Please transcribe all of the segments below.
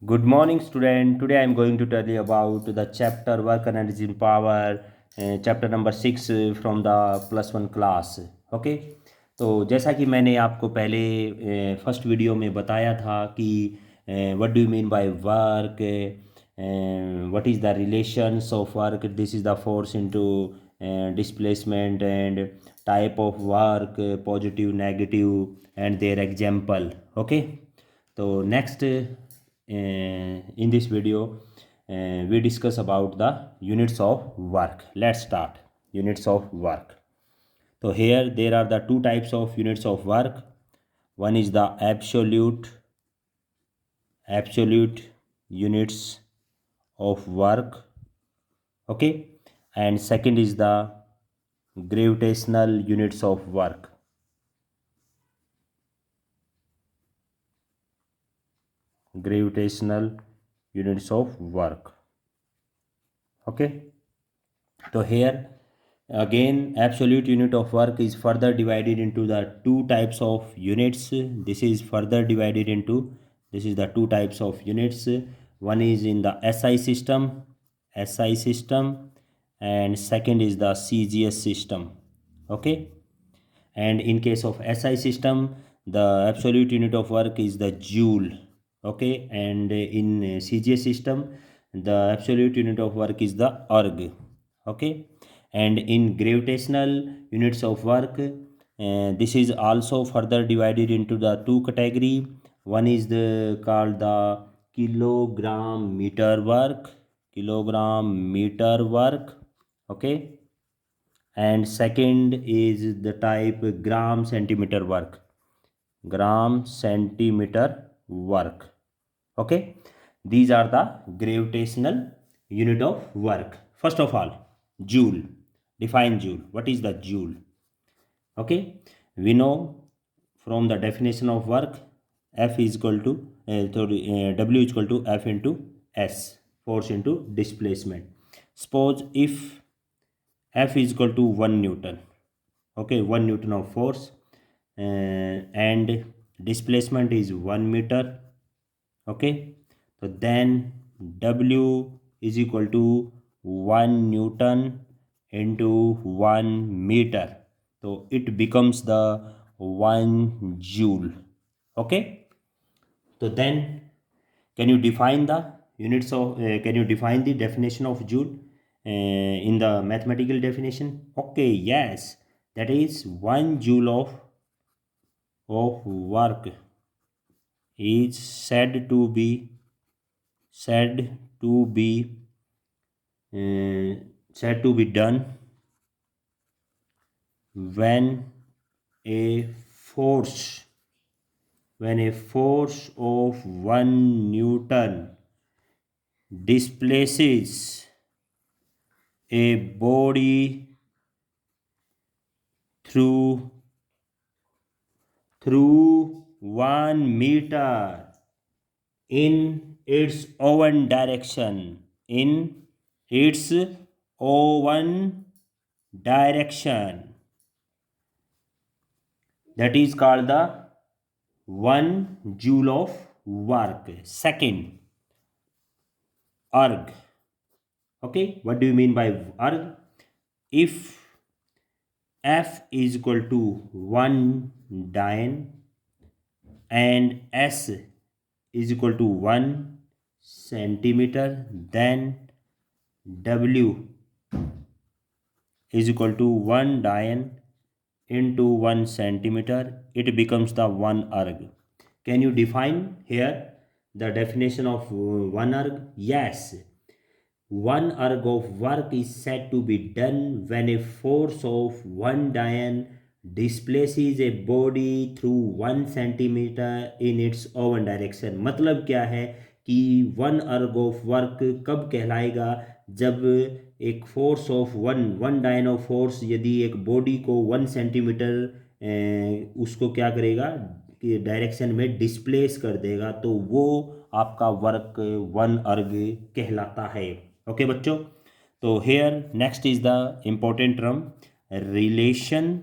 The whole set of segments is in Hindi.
Good morning, student. Today I am going to tell you about the chapter Work Energy and Power, chapter number 6 from the +1 class. Okay, तो जैसा कि मैंने आपको पहले फर्स्ट वीडियो में बताया था कि what do you mean by work, what is the relations of work, this is the force into displacement and type of work, positive negative and their example. Okay, तो next in this video we discuss about the units of work. Let's start. Units of work. So here there are the two types of units of work. One is the absolute units of work, okay, and second is the gravitational units of work. Gravitational units of work. Okay, so here again absolute unit of work is further divided into the two types of units. This is further divided into, this is the two types of units. One is in the SI system, and second is the CGS system. Okay, and in case of SI system the absolute unit of work is the joule. Okay, and in CGS system the absolute unit of work is the erg. Okay, and in gravitational units of work this is also further divided into the two category. One is the called the kilogram meter work. Okay, and second is the type gram centimeter work. Okay, these are the gravitational unit of work. First of all, joule. Define joule. What is the joule? Okay, we know from the definition of work, F is equal to W is equal to F into S, force into displacement. Suppose if F is equal to 1 Newton, okay, 1 Newton of force, and displacement is 1 meter. Okay, so then W is equal to 1 Newton into 1 meter, so it becomes the 1 joule. Okay, so then can you define the units of can you define the definition of joule in the mathematical definition? Okay, yes, that is 1 joule of work is said to be said to be done when a force of 1 Newton displaces a body through 1 meter in its own direction. In its own direction. That is called the 1 joule of work. Second, erg. Okay, what do you mean by erg? If F is equal to 1 dyne and S is equal to 1 centimeter, then W is equal to 1 dyne into 1 centimeter, it becomes the 1 erg. Can you define here the definition of 1 erg? Yes, 1 erg of work is said to be done when a force of 1 dyne displaces a body through 1 centimeter in its own direction. मतलब क्या है कि 1 erg of work कब कहलाएगा? जब एक फोर्स ऑफ वन डायन ऑफ फोर्स यदि एक बॉडी को 1 सेंटीमीटर उसको क्या करेगा कि डायरेक्शन में डिस्प्लेस कर देगा, तो वो आपका वर्क 1 erg कहलाता है. ओके बच्चों, तो here next is the important term relation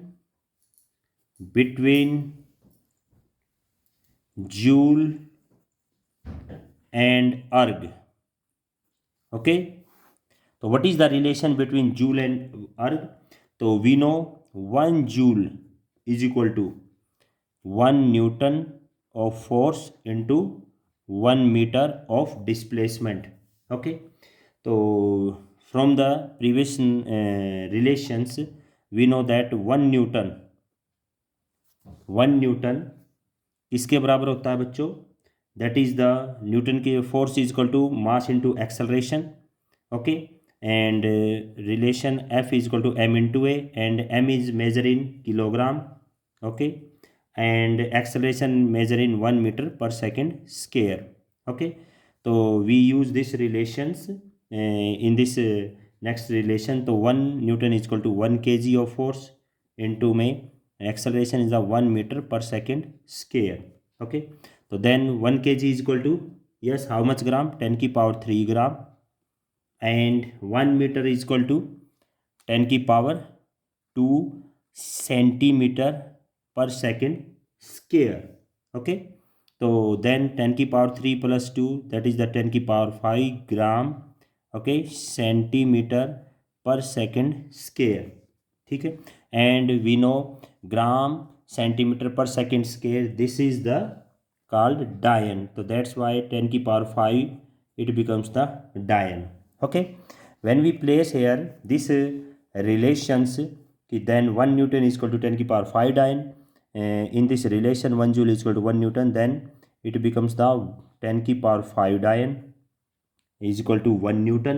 between joule and erg. Okay, so what is the relation between joule and erg? So we know 1 joule is equal to 1 newton of force into 1 meter of displacement. Okay, so from the previous relations we know that 1 newton किसके बराबर होता है बच्चों? दैट इज द न्यूटन के force is equal to mass into acceleration. Okay, and relation F is equal to m into a, and m is measure in kilogram. Okay, and acceleration measure in 1 metre per second square. Okay, तो we use this relations in this next relation. तो 1 newton is equal to 1 kg of force into में acceleration is a 1 meter per second square. Okay, so then 1 kg is equal to, yes, how much gram? 10 की power 3 gram. And 1 meter is equal to 10 की power 2 centimeter per second square. Okay, so then 10 की power 3 plus 2, that is the 10 की power 5 gram. Okay, centimeter per second square. ठीक है, and we know gram centimetre per second square, this is the called dyne. तो दैट्स वाई 10 की power 5 it becomes the dyne. Okay, when we place here this relations कि then 1 newton is equal to 10 की power 5 dyne in this relation 1 joule is equal to 1 newton, then it becomes the 10 की पावर 5 डायन is equal to 1 Newton.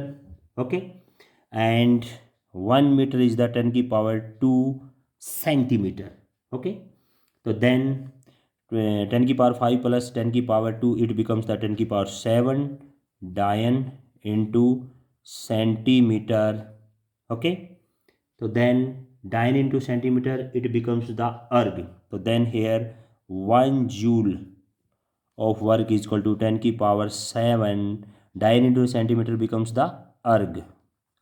Okay, and 1 meter is the 10 की power 2 centimeter. Okay, so then 10 की power 5 plus 10 की power 2, it becomes the 10 की power 7 dian into centimeter. Okay, so then dian into centimeter, it becomes the erg. So then here 1 joule of work is equal to 10 की power 7 dian into centimeter becomes the erg.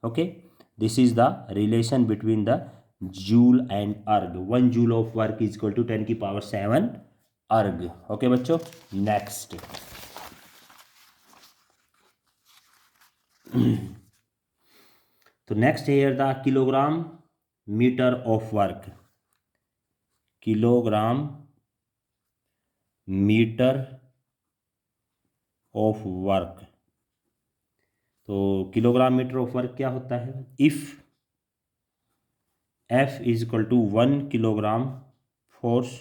Okay, this is the relation between the joule and erg. 1 joule of work is equal to 10 की power 7 erg. Okay बच्चों, next. तो next here the kilogram meter of work. Kilogram metre of work. तो किलोग्राम मीटर ऑफ वर्क क्या होता है? If F is equal to 1 kilogram force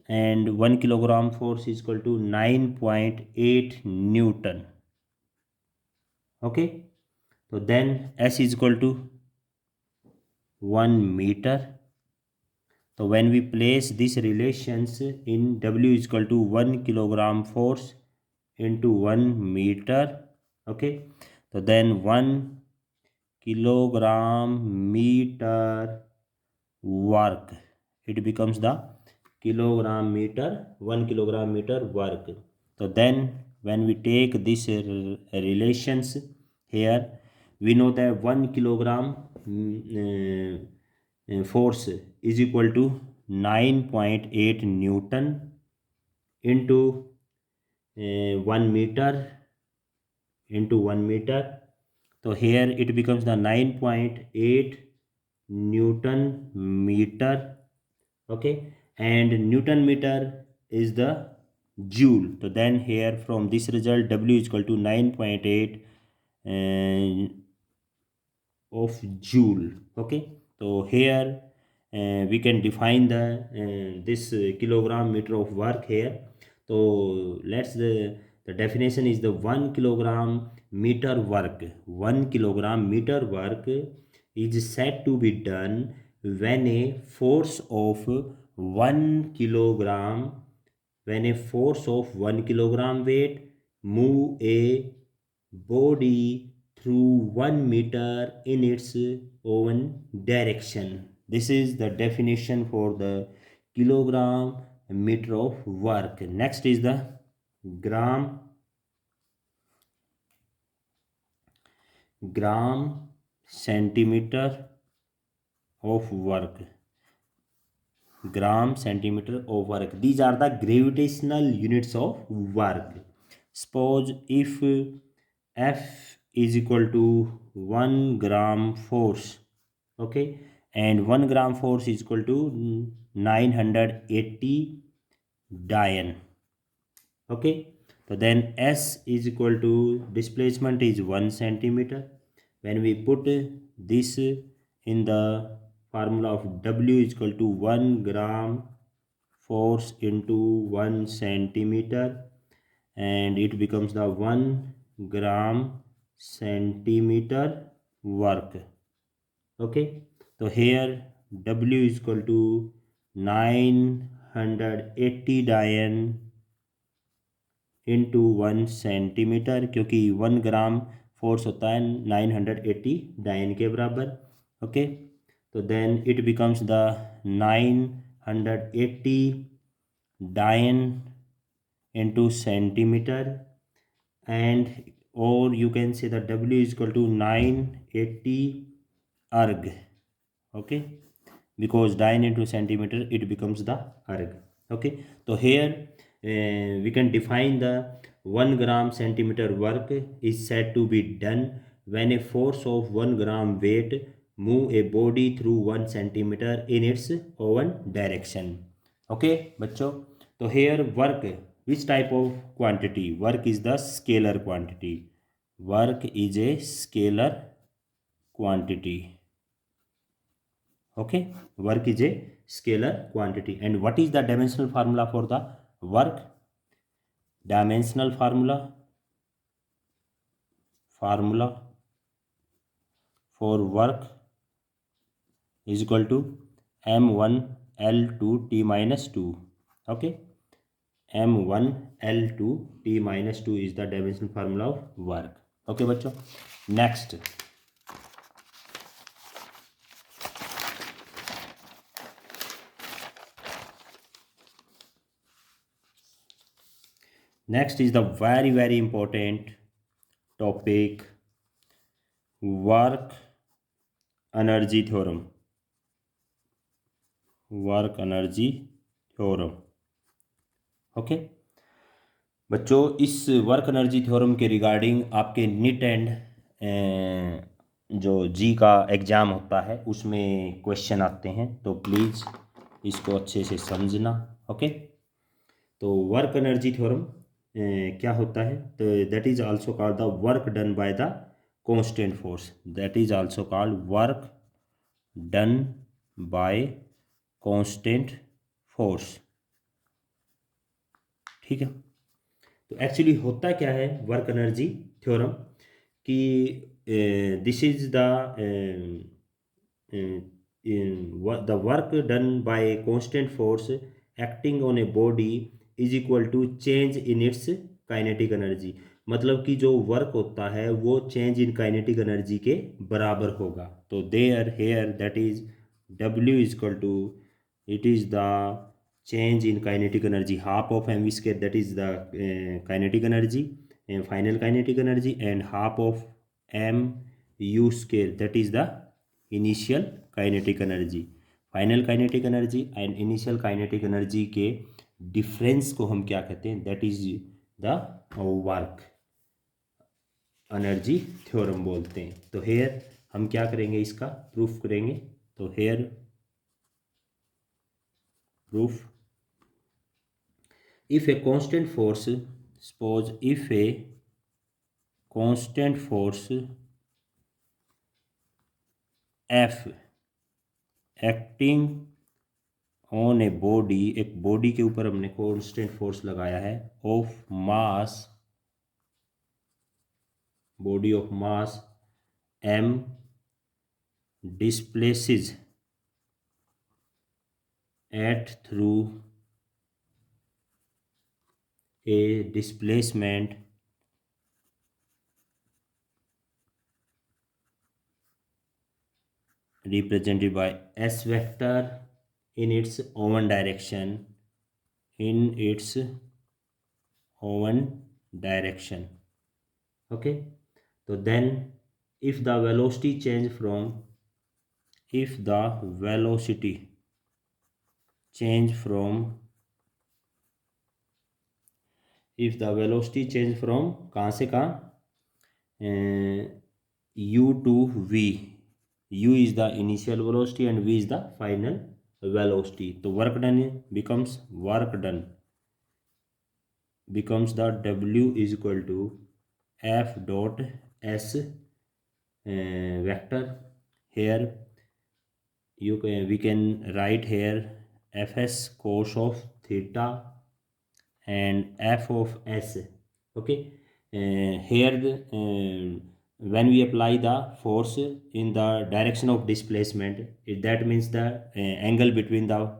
and 1 kilogram force is equal to 9.8 Newton. Okay, so then S is equal to 1 meter. So when we place these relations in W is equal to 1 kilogram force into 1 meter. Okay, so then 1 kilogram meter work, it becomes the kilogram meter, 1 kilogram meter work. So then when we take these relations here, we know that 1 kilogram force is equal to 9.8 Newton into 1 meter into 1 meter. So here it becomes the 9.8 Newton meter. Okay, and Newton meter is the joule. So then here from this result W is equal to 9.8 of joule. Okay, so here we can define the this kilogram meter of work here. So let's the definition is the 1 kilogram meter work. 1 kilogram meter work is said to be done when a force of 1 kilogram, when a force of 1 kilogram weight move a body through 1 meter in its own direction. This is the definition for the kilogram meter of work. Next is the gram centimeter of work. gram centimeter of work. These are the gravitational units of work. Suppose if F is equal to 1 gram force, okay, and 1 gram force is equal to 980 Dalton, okay. So then S is equal to displacement is 1 centimeter. When we put this in the formula of W is equal to 1 gram force into 1 centimeter, and it becomes the 1 gram centimeter work, okay. So here W is equal to 980 Dalton into 1 centimetre, क्योंकि 1 ग्राम फोर्स होता है 980 डायन के बराबर, ओके। तो then it becomes the 980 dyne into centimetre, and और you can say the W is equal to 980 erg, okay, because dyne into centimeter it becomes the erg, okay. So here we can define the 1 gram centimeter work is said to be done when a force of 1 gram weight move a body through 1 centimeter in its own direction, okay बच्चों। तो here work, which type of quantity? Work is the scalar quantity. Work is a scalar quantity, okay. Work is a scalar quantity. And what is the dimensional formula for the work? Dimensional formula for work is equal to m1 L2 t minus 2, okay. m1 L2 t minus 2 is the dimensional formula of work, okay बच्चों। next next is the very important topic, work energy theorem. Work energy theorem, okay बच्चों। इस वर्क एनर्जी थ्योरम के रिगार्डिंग आपके नीट एंड जो जी का एग्ज़ाम होता है उसमें क्वेश्चन आते हैं, तो प्लीज़ इसको अच्छे से समझना, ओके। तो वर्क एनर्जी थ्योरम क्या होता है? तो that is also called the work done by the constant force, that is also called work done by constant force, ठीक है। तो एक्चुअली होता क्या है वर्क एनर्जी थ्योरम कि this is the work done by constant force acting on a body is equal to change in its kinetic energy. मतलब कि जो वर्क होता है वो चेंज इन काइनेटिक एनर्जी के बराबर होगा। तो there here that is W is equal to, it is the change in kinetic energy, half of mv square, that is the kinetic energy and final kinetic energy, and half of m u square, that is the initial kinetic energy। Final kinetic energy and initial kinetic energy के डिफरेंस को हम क्या कहते हैं? That is the work energy theorem बोलते हैं। तो हेयर हम क्या करेंगे? इसका प्रूफ करेंगे। तो hair proof, if a constant force, suppose if a constant force F acting on a body, एक बॉडी के ऊपर हमने कांस्टेंट फोर्स लगाया है of mass, body of mass m displaces at through a displacement represented by s vector in its own direction, in its own direction, okay। तो then if the velocity change from, if the velocity change from, if the velocity change from कहाँ से कहाँ, u to v, u is the initial velocity and v is the final velocity. तो work done becomes, work done becomes the w is equal to f dot s vector. Here you can, we can write here fs cos of theta and f of s. Okay, here when we apply the force in the direction of displacement, that means the angle between the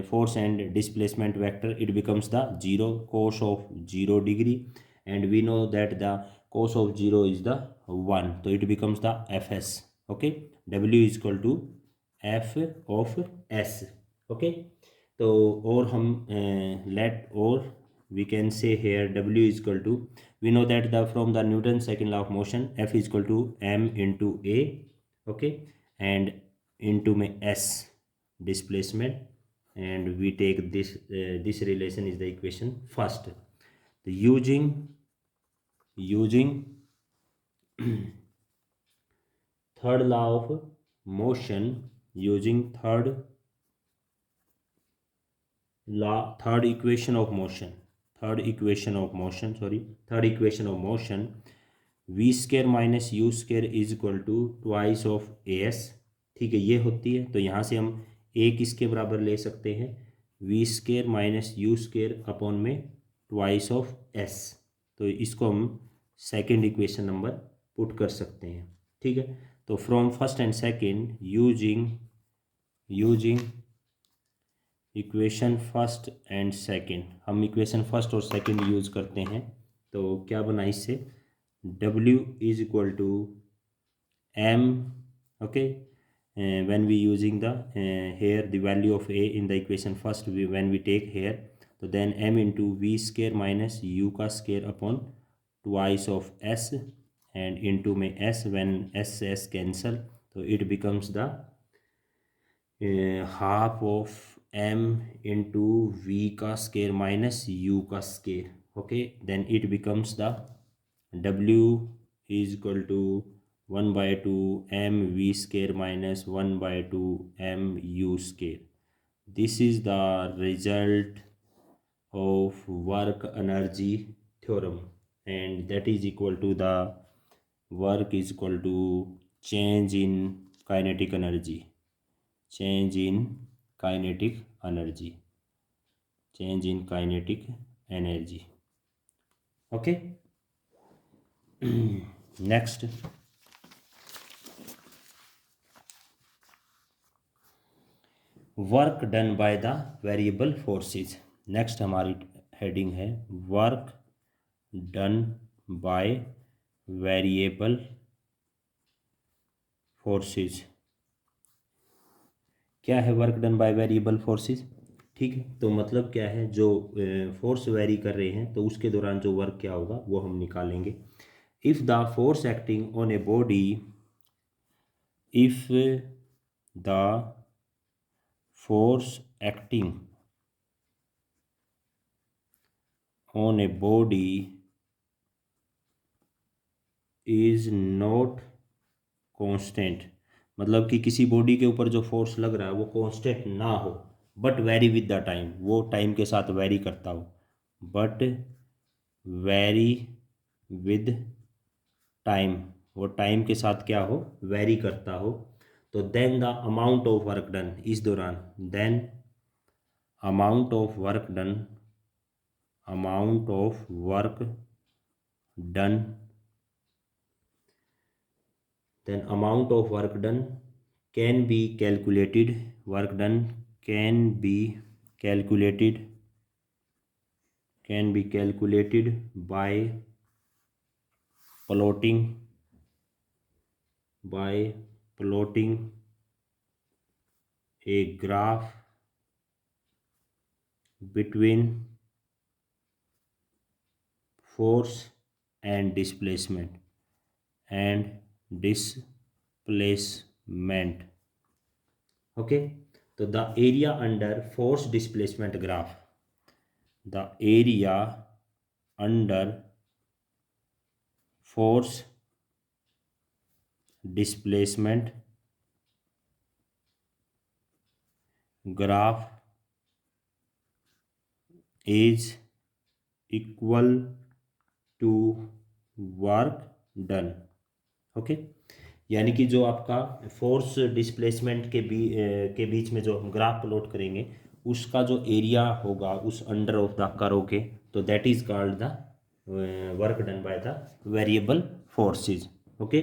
force and displacement vector, it becomes the 0, cos of 0 degree, and we know that the cos of 0 is the 1, so it becomes the fs. Okay, w is equal to f of s. Okay, तो और हम let, और we can say here w is equal to, we know that the from the Newton's second law of motion, f is equal to m into a. Okay, and into my s displacement, and we take this this relation is the equation first. The using third law of motion, using third equation of motion, third equation of motion, sorry, third equation of motion, v square minus u square is equal to twice of a s. ठीक है, ये होती है, तो यहाँ से हम ए किसके बराबर ले सकते हैं, v square minus u square upon में ट्वाइस ऑफ एस. तो इसको हम सेकेंड इक्वेशन नंबर पुट कर सकते हैं. ठीक है, तो from first and second using equation first and second, हम इक्वेशन फर्स्ट और सेकेंड यूज करते हैं. तो क्या बना इससे, w is equal to m. Okay, when we using the here the value of a in the equation first, when we take here, so then m into v square minus u का square upon twice of s, and into में s, when s cancel, so it becomes the half of m into v का square minus u का square. Okay, then it becomes the w is equal to 1 by 2 m v square minus 1 by 2 m u square. This is the result of work energy theorem, and that is equal to the work is equal to change in kinetic energy, change in kinetic energy, change in kinetic energy. Okay. Next, work done by the variable forces. Next हमारी हेडिंग है work done by variable forces. क्या है work done by variable forces? ठीक है, तो मतलब क्या है, जो फोर्स वेरी कर रहे हैं तो उसके दौरान जो वर्क क्या होगा वो हम निकालेंगे. If the force acting on a body, if the force acting on a body is not constant, मतलब कि किसी बॉडी के ऊपर जो फोर्स लग रहा है वो कांस्टेंट ना हो, but vary with the time, वो टाइम के साथ वेरी करता हो, बट वेरी विद टाइम, वो टाइम के साथ क्या हो, वेरी करता हो. तो then the amount of work done, इस दौरान then amount of work done, amount of work done, then amount of work done can be calculated, work done can be calculated, can be calculated by plotting, by plotting a graph between force and displacement, and displacement. Okay, तो the area under force displacement graph, the area under force displacement graph is equal to work done. Okay, यानी कि जो आपका फोर्स डिस्प्लेसमेंट के बीच में जो हम ग्राफ प्लॉट करेंगे उसका जो एरिया होगा उस अंडर ऑफ द कर्व के, तो that is called the work done by the variable forces. Okay,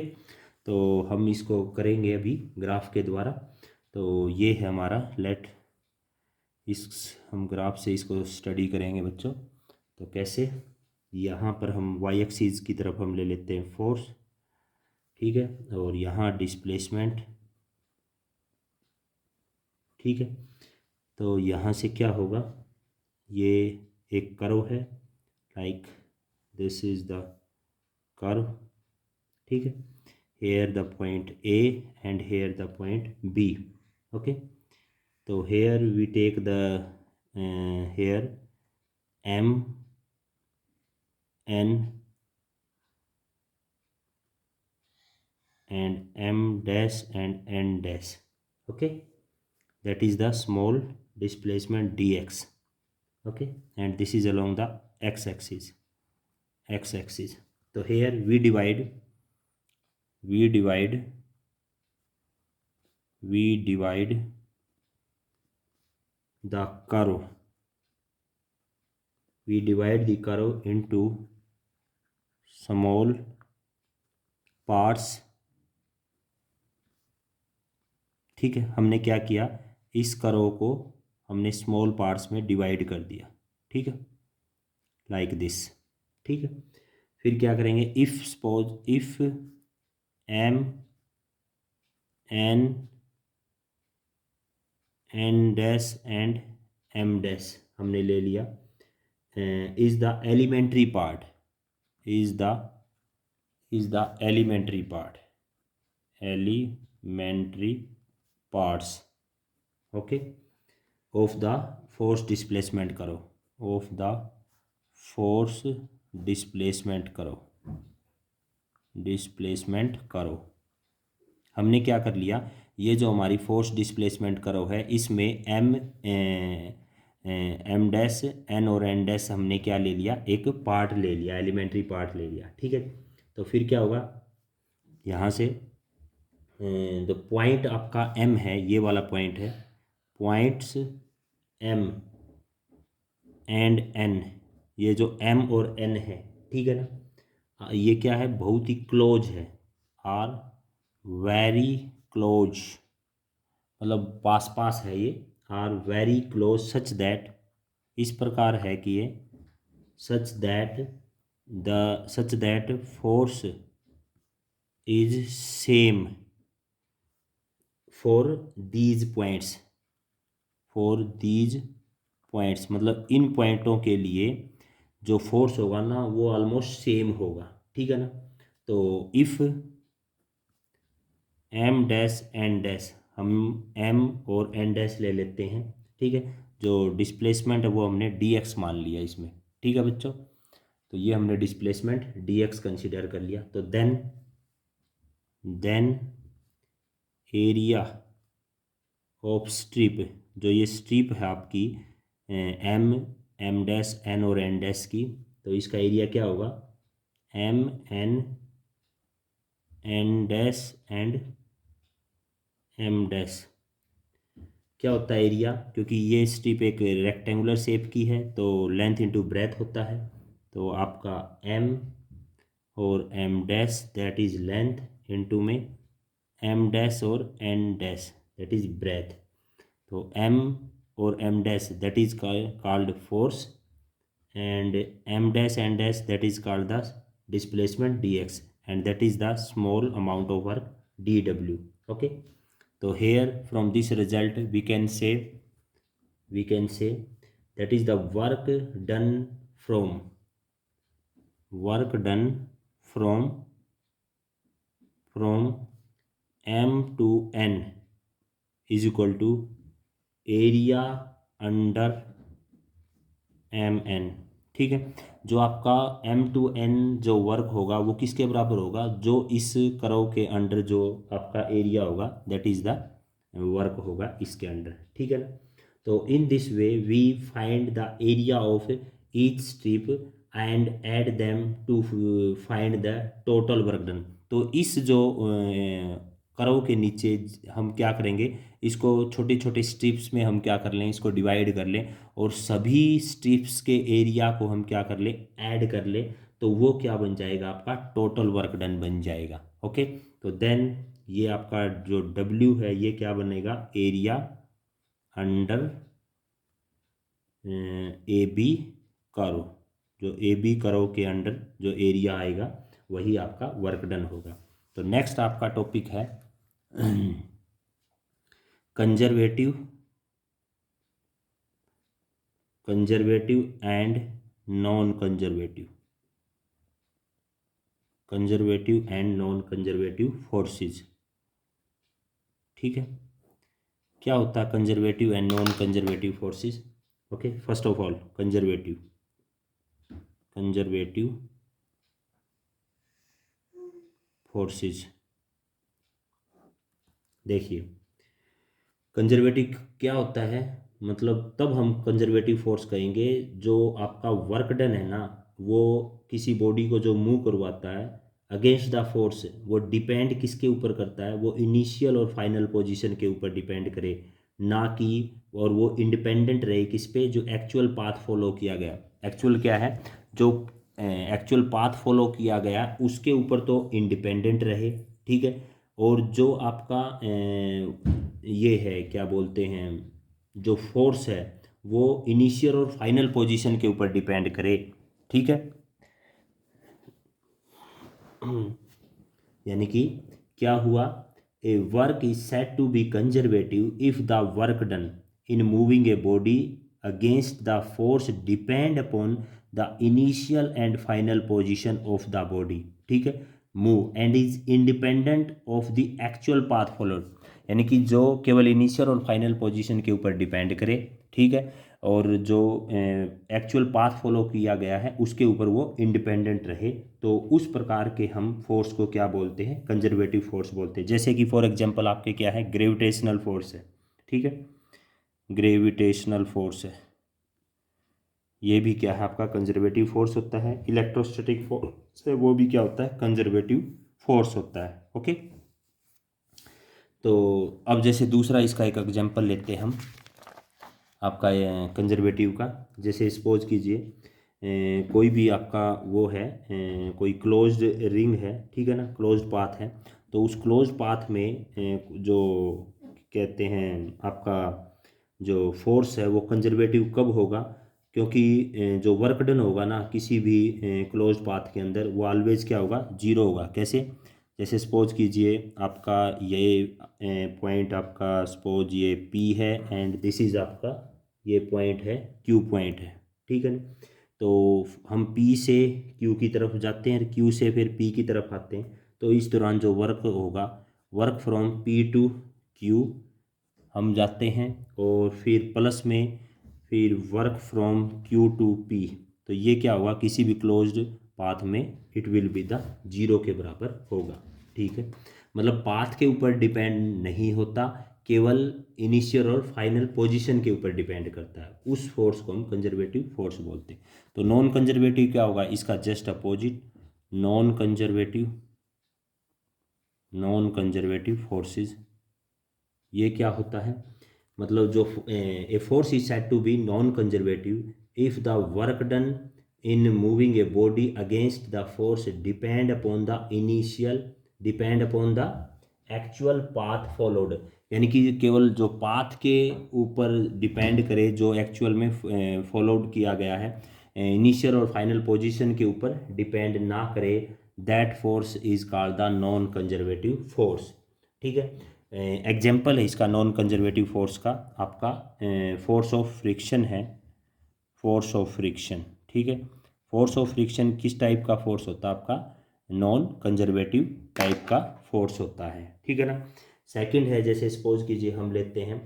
तो हम इसको करेंगे अभी ग्राफ के द्वारा। तो ये है हमारा लेट, इस हम ग्राफ से इसको स्टडी करेंगे बच्चों। तो कैसे, यहाँ पर हम वाई एक्सिस की तरफ हम ले लेते हैं फोर्स, ठीक है, और यहाँ डिस्प्लेसमेंट, ठीक है। तो यहाँ से क्या होगा, ये एक कर्व है, like this is the curve, ठीक है। Here the point A and here the point B. Okay, तो here we take the here M N and m dash and n dash. Okay, that is the small displacement dx. Okay, and this is along the x axis, so here we divide the curve, we divide the curve into small parts। ठीक है, हमने क्या किया, इस कर्व को हमने स्मॉल पार्ट्स में डिवाइड कर दिया, ठीक है, लाइक दिस, ठीक है। फिर क्या करेंगे, if suppose if M N N dash and M dash हमने ले लिया, is the elementary part, is the elementary part, elementary parts, okay, of the force displacement करो, ऑफ द फोर्स डिस्प्लेसमेंट करो। हमने क्या कर लिया, ये जो हमारी फोर्स डिस्प्लेसमेंट करो है इसमें एम डैश एन और एन डैश हमने क्या ले लिया, एक पार्ट ले लिया, एलिमेंट्री पार्ट ले लिया, ठीक है। तो फिर क्या होगा, यहाँ से जो पॉइंट आपका एम है, ये वाला पॉइंट है, पॉइंट्स एम एंड एन, ये जो एम और एन है, ठीक है ना, ये क्या है, बहुत ही क्लोज है, आर वेरी क्लोज, मतलब पास पास है ये, are very close such that, इस प्रकार है कि ये such that force is same for these points, मतलब इन पॉइंटों के लिए जो फोर्स होगा ना वो ऑलमोस्ट सेम होगा, ठीक है ना। तो if M dash N dash, हम एम और एन डैश ले लेते हैं, ठीक है, जो डिस्प्लेसमेंट है वो हमने डी एक्स मान लिया इसमें, ठीक है बच्चों। तो ये हमने डिस्प्लेसमेंट डी एक्स कंसिडर कर लिया। तो देन एरिया ऑफ स्ट्रिप, जो ये स्ट्रिप है आपकी एम एम डैश एन और एन डैश की, तो इसका एरिया क्या होगा, M N N dash and M dash. क्या होता है एरिया, क्योंकि ये स्ट्रिप एक रेक्टेंगुलर शेप की है तो लेंथ इंटू ब्रेथ होता है, तो आपका एम और M dash that is length into में एम डैश और N dash that is breadth, तो एम और M dash that is called force and m dash n dash that is called the displacement dx and that is the small amount of work dw। okay, so here from this result we can say that is the work done from m to n is equal to area under M N. ठीक है, जो आपका M/N जो वर्क होगा वो किसके बराबर होगा, जो इस कर्व के अंडर जो आपका एरिया होगा दैट इज द वर्क होगा इसके अंडर। ठीक है ना। तो in this way we find the area of each strip and add them to find the total work done. तो इस जो कर्व के नीचे हम क्या करेंगे, इसको छोटे छोटे स्ट्रिप्स में हम क्या कर लें, इसको डिवाइड कर लें और सभी स्ट्रिप्स के एरिया को हम क्या कर लें, ऐड कर लें। तो वो क्या बन जाएगा, आपका टोटल वर्क डन बन जाएगा। ओके, तो देन ये आपका जो W है ये क्या बनेगा, एरिया अंडर AB कर्व। जो AB कर्व के अंडर जो एरिया आएगा वही आपका वर्क डन होगा। तो नेक्स्ट आपका टॉपिक है conservative and non conservative, conservative and non conservative forces. ठीक है, क्या होता है conservative and non conservative forces. Okay, first of all conservative forces. देखिए कंजर्वेटिव क्या होता है, मतलब तब हम कंजर्वेटिव फोर्स कहेंगे जो आपका वर्क डन है ना, वो किसी बॉडी को जो मूव करवाता है अगेंस्ट द फोर्स, वो डिपेंड किसके ऊपर करता है, वो इनिशियल और फाइनल पोजीशन के ऊपर डिपेंड करे, ना कि और वो इंडिपेंडेंट रहे किस पे, जो एक्चुअल पाथ फॉलो किया गया। एक्चुअल क्या है, जो एक्चुअल पाथ फॉलो किया गया उसके ऊपर तो इंडिपेंडेंट रहे। ठीक है, और जो आपका ये है क्या बोलते हैं, जो फोर्स है वो इनिशियल और फाइनल पोजीशन के ऊपर डिपेंड करे। ठीक है, यानी कि क्या हुआ, a work is said to be conservative if the work done in moving a body against the force depend upon the initial and final position of the body. ठीक है, move and is independent of the actual path followed, यानी कि जो केवल इनिशियल और फाइनल पोजीशन के ऊपर डिपेंड करे। ठीक है, और जो एक्चुअल पाथ फॉलो किया गया है उसके ऊपर वो इंडिपेंडेंट रहे, तो उस प्रकार के हम फोर्स को क्या बोलते हैं, कंजर्वेटिव फोर्स बोलते हैं। जैसे कि फॉर एग्जांपल आपके क्या है, ग्रेविटेशनल फोर्स है। ठीक है, ग्रेविटेशनल फोर्स है, ये भी क्या है आपका कंजर्वेटिव फोर्स होता है। इलेक्ट्रोस्टैटिक फोर्स है, वो भी क्या होता है, कंजर्वेटिव फोर्स होता है। ओके, तो अब जैसे दूसरा इसका एक एग्जांपल लेते हैं हम आपका कंजर्वेटिव का। जैसे सपोज कीजिए कोई भी आपका वो है, कोई क्लोज्ड रिंग है। ठीक है ना, क्लोज्ड पाथ है, तो उस क्लोज्ड पाथ में जो कहते हैं आपका जो फोर्स है वो कंजर्वेटिव कब होगा, क्योंकि जो वर्क डन होगा ना किसी भी क्लोज्ड पाथ के अंदर वो ऑलवेज क्या होगा, जीरो होगा। कैसे, जैसे सपोज कीजिए आपका ये पॉइंट आपका सपोज ये P है एंड दिस इज आपका ये पॉइंट है Q पॉइंट है। ठीक है ना, तो हम P से Q की तरफ जाते हैं, Q से फिर P की तरफ आते हैं। तो इस दौरान जो वर्क होगा, work from P to Q हम जाते हैं, और फिर प्लस में फिर work from Q to P। तो ये क्या होगा, किसी भी क्लोज्ड पाथ में it will be the zero के बराबर होगा। ठीक है, मतलब पाथ के ऊपर डिपेंड नहीं होता, केवल इनिशियल और फाइनल पोजीशन के ऊपर डिपेंड करता है। उस फोर्स को हम कंजर्वेटिव फोर्स बोलते हैं। तो नॉन कंजर्वेटिव क्या होगा, इसका just opposite, non conservative forces. ये क्या होता है, मतलब जो a force is said to be non conservative if the work done in moving a body against the force depend upon the actual path followed, यानी कि केवल जो पाथ के ऊपर डिपेंड करे, जो एक्चुअल में फॉलोड किया गया है, इनिशियल और फाइनल पोजीशन के ऊपर डिपेंड ना करे, that force is called the non conservative force. ठीक है, एग्जाम्पल है इसका नॉन कंजर्वेटिव फोर्स का आपका फोर्स ऑफ फ्रिक्शन है, फोर्स ऑफ फ्रिक्शन। ठीक है, फोर्स ऑफ फ्रिक्शन किस टाइप का फोर्स होता है आपका, नॉन कंजर्वेटिव टाइप का फोर्स होता है। ठीक है ना, सेकंड है, जैसे सपोज कीजिए हम लेते हैं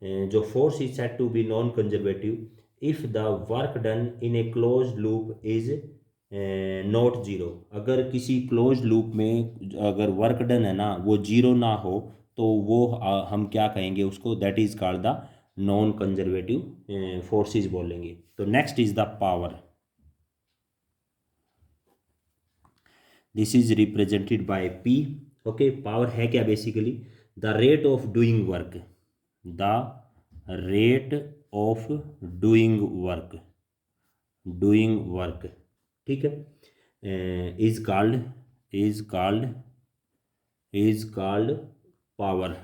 जो force is said to be non conservative if the work done in a close loop is not zero. अगर किसी क्लोज लूप में अगर वर्क डन है ना वो जीरो ना हो तो वो हम क्या कहेंगे उसको, that is called the non conservative forces बोलेंगे। तो next is the power. This is represented by P. Okay, power है क्या basically, the rate of doing work, the rate of doing work, doing work, ठीक है, is called, is called, is called power.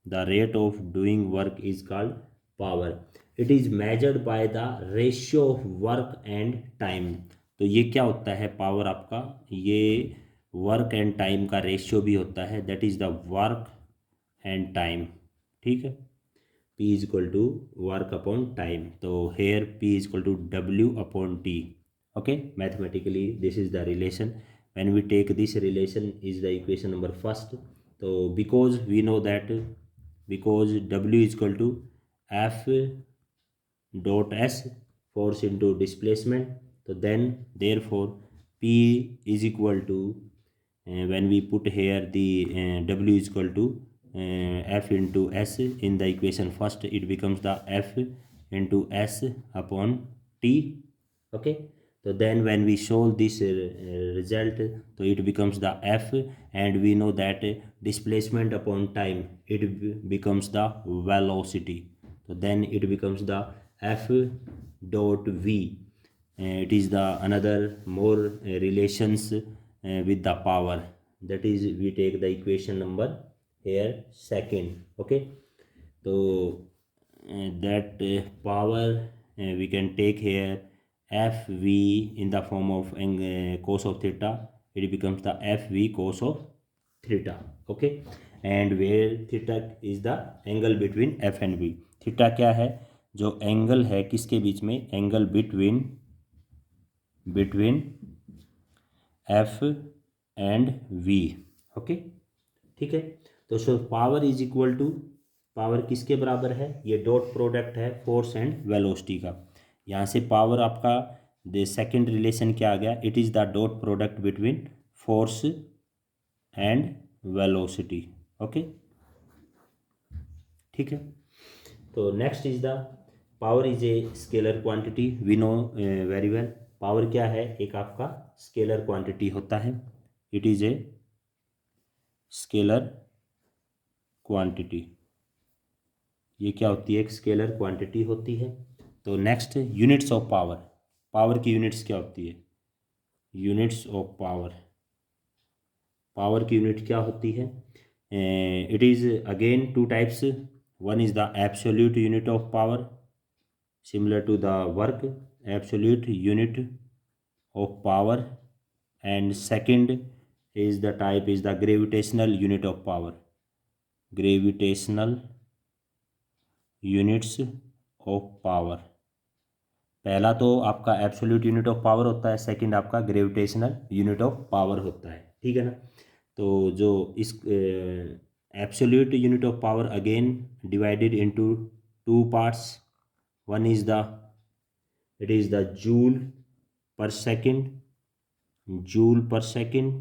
The rate of doing work is called power. It is measured by the ratio of work and time. तो ये क्या होता है पावर आपका, ये वर्क एंड टाइम का रेशियो भी होता है, that is the work and time, ठीक है। P is equal to work upon time. So here P is equal to W upon T. Okay, mathematically this is the relation. When we take this relation is the equation number first. So because we know that because W is equal to F dot S, force into displacement. So then therefore P is equal to when we put here the W is equal to F into S in the equation first, it becomes the F into S upon T. Okay, so then when we solve this result, so it becomes the F, and we know that displacement upon time, it becomes the velocity. So then it becomes the F dot V. It is the another more relations with the power, that is we take the equation number here second. Okay, so that power we can take here Fv in the form of cos of theta, it becomes the Fv cos of theta. Okay, and where theta is the angle between F and V। थीटा क्या है, जो एंगल है किसके बीच में, angle between F and V। Okay, ठीक है। तो so power is equal to, power किसके बराबर है, ये डॉट प्रोडक्ट है फोर्स एंड वेलोसिटी का। यहाँ से पावर आपका द सेकेंड रिलेशन क्या आ गया, it is the dot product between force and velocity. Okay, ठीक है। तो next is the power is a scalar quantity, we know very well. Power क्या है, एक आपका स्केलर क्वांटिटी होता है, it is a scalar quantity. ये क्या होती है, एक स्केलर क्वांटिटी होती है। तो next units of power, power की यूनिट्स क्या होती है, यूनिट्स ऑफ पावर, पावर की यूनिट क्या होती है, it is again two types. One is the absolute unit of power similar to the work, absolute unit of power, and second is the type is the gravitational unit of power, gravitational units of power। पहला तो आपका एब्सोल्यूट यूनिट ऑफ पावर होता है, सेकंड आपका ग्रेविटेशनल यूनिट ऑफ पावर होता है, ठीक है ना। तो जो इस absolute unit of power again divided into two parts, one is the, it is the joule per second, joule per second,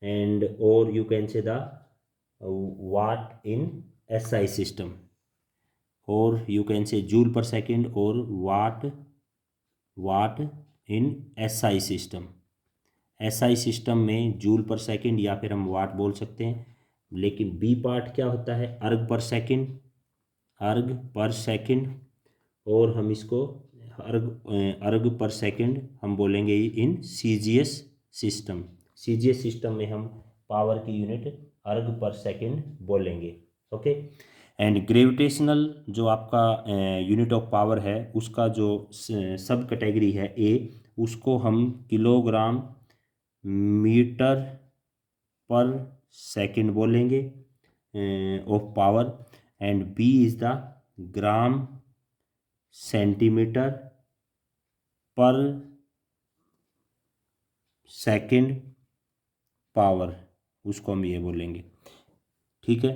and or you can say the watt in SI system, or you can say joule per second or watt in SI system। SI system में जूल पर सेकंड या फिर हम वाट बोल सकते हैं, लेकिन बी पार्ट क्या होता है, अर्ग पर सेकंड, अर्ग पर सेकंड, और हम इसको अर्ग पर सेकंड हम बोलेंगे इन CGS सिस्टम। CGS सिस्टम में हम पावर की यूनिट अर्ग पर सेकंड बोलेंगे। ओके, एंड ग्रेविटेशनल जो आपका यूनिट ऑफ पावर है उसका जो सब कैटेगरी है ए, उसको हम किलोग्राम मीटर पर सेकंड बोलेंगे of power, and B is the gram centimetre per second power, उसको हम ये बोलेंगे, ठीक है।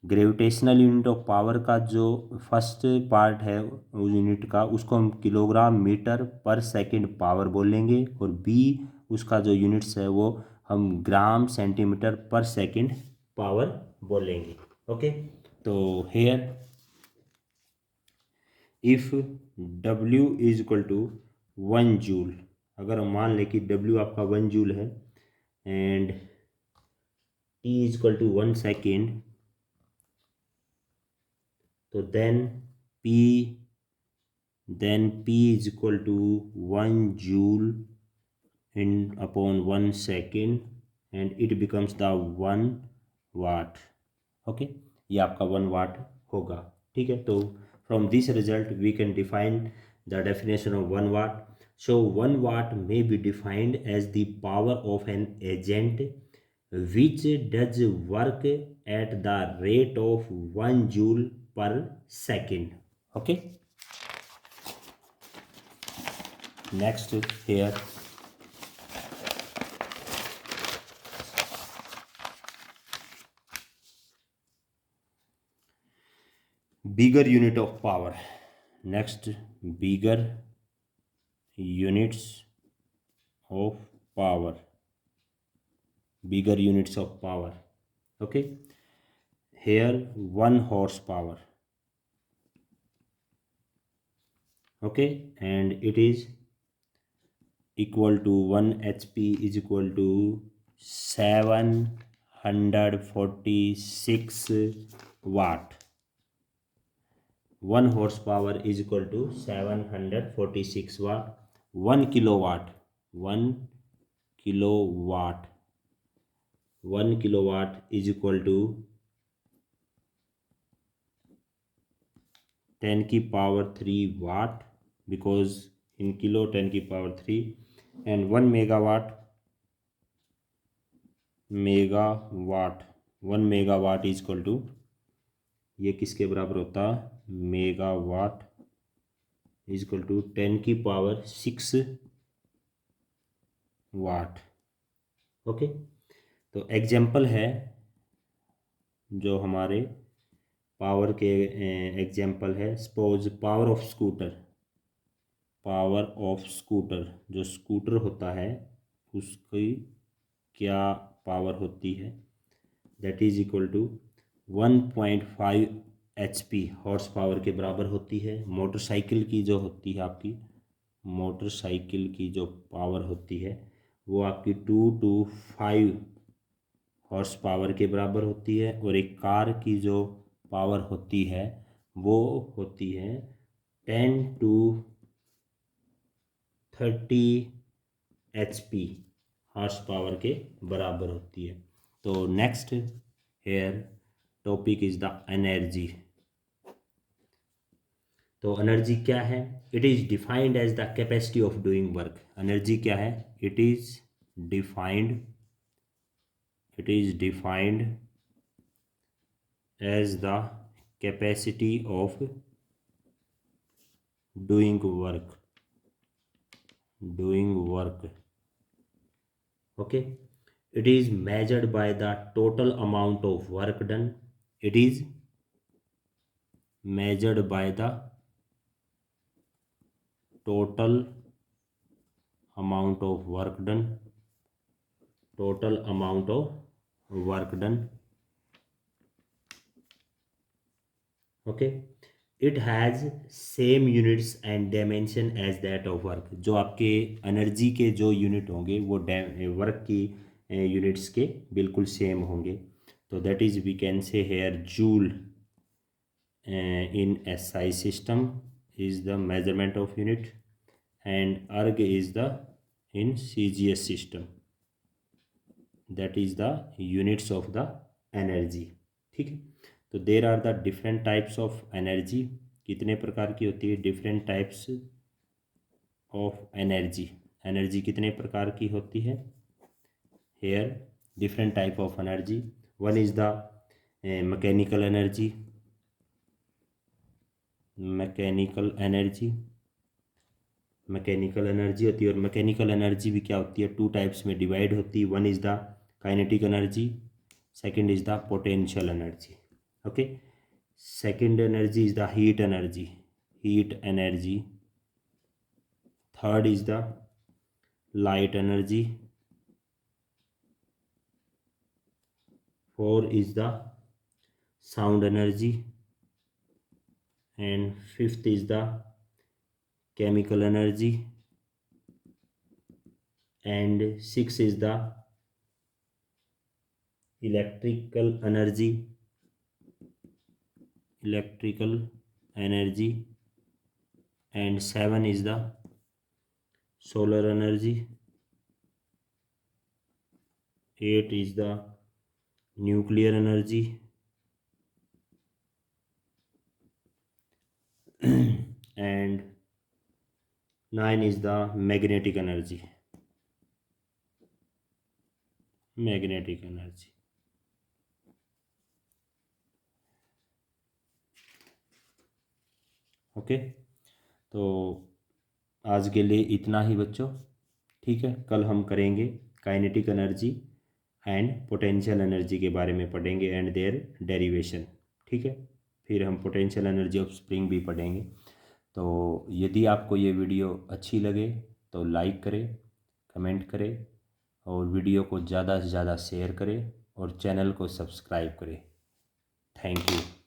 ग्रेविटेशनल यूनिट ऑफ पावर का जो फर्स्ट पार्ट है उस यूनिट का, उसको हम kilogram metre per second power बोलेंगे, और बी उसका जो यूनिट्स है वो हम gram centimetre per second power बोलेंगे। ओके, तो here if W is equal to 1 joule, अगर हम मान लें कि W आपका 1 जूल है and T is equal to 1 second, तो P is equal to 1 joule in upon 1 second and it becomes the 1 watt। Okay, ये आपका 1 वाट होगा। ठीक है, तो from this result we can define the definition of 1 watt. So 1 watt may be defined as the power of an agent which does work at the rate of 1 joule per second। okay, next here bigger unit of power। next, bigger units of power, bigger units of power। okay, here 1 horsepower। okay, and it is equal to 1 HP is equal to 746 watt। 1 horsepower is equal to 746 watt। 1 kilowatt, 1 kilowatt, 1 kilowatt is equal to 10 की power 3 watt, because in kilo 10 की power 3, and 1 megawatt, 1 megawatt is equal to, ये किसके बराबर होता, मेगावाट इज इक्वल टू 10 की पावर 6 वाट। ओके, तो एग्जाम्पल है जो हमारे पावर के एग्जाम्पल है, suppose power of scooter, power of scooter, जो स्कूटर होता है उसकी क्या पावर होती है, that is equal to 1.5 HP horse power के बराबर होती है। मोटरसाइकिल की जो होती है आपकी, मोटरसाइकिल की जो पावर होती है वो आपकी 2 to 5 हॉर्स पावर के बराबर होती है, और एक कार की जो पावर होती है वो होती है 10 to 30 HP हॉर्स पावर के बराबर होती है। तो next here topic is the energy. तो एनर्जी क्या है, it is defined as the capacity of doing work. Energy क्या है, it is defined as the capacity of doing work। okay, it is measured by the total amount of work done। it is measured by the total amount of work done, okay, it has same units and dimension as that of work। जो आपके एनर्जी के जो यूनिट होंगे वो वर्क की यूनिट्स के बिल्कुल सेम होंगे। तो that is we can say here joule in SI system is the measurement of unit, and erg is the in CGS system, that is the units of the energy। ठीक है, तो there are the different types of energy. कितने प्रकार की होती है, different types of energy. Energy कितने प्रकार की होती है, here different type of energy. One is the mechanical energy, mechanical energy होती है, और मैकेनिकल एनर्जी भी क्या होती है, 2 टाइप्स में डिवाइड होती है। One is the kinetic energy, second is the potential energy. Okay, second energy is the heat energy. Third is the light energy. Four is the sound energy, and fifth is the chemical energy, and six is the electrical energy. And seven is the solar energy. Eight is the nuclear energy. And nine is the magnetic energy. Okay, तो आज के लिए इतना ही बच्चों। ठीक है, कल हम करेंगे kinetic energy and potential energy के बारे में पढ़ेंगे एंड देयर डेरिवेशन। ठीक है, फिर हम पोटेंशियल एनर्जी ऑफ स्प्रिंग भी पढ़ेंगे। तो यदि आपको ये वीडियो अच्छी लगे तो लाइक करें, कमेंट करें और वीडियो को ज़्यादा से ज़्यादा शेयर करें और चैनल को सब्सक्राइब करें। Thank you.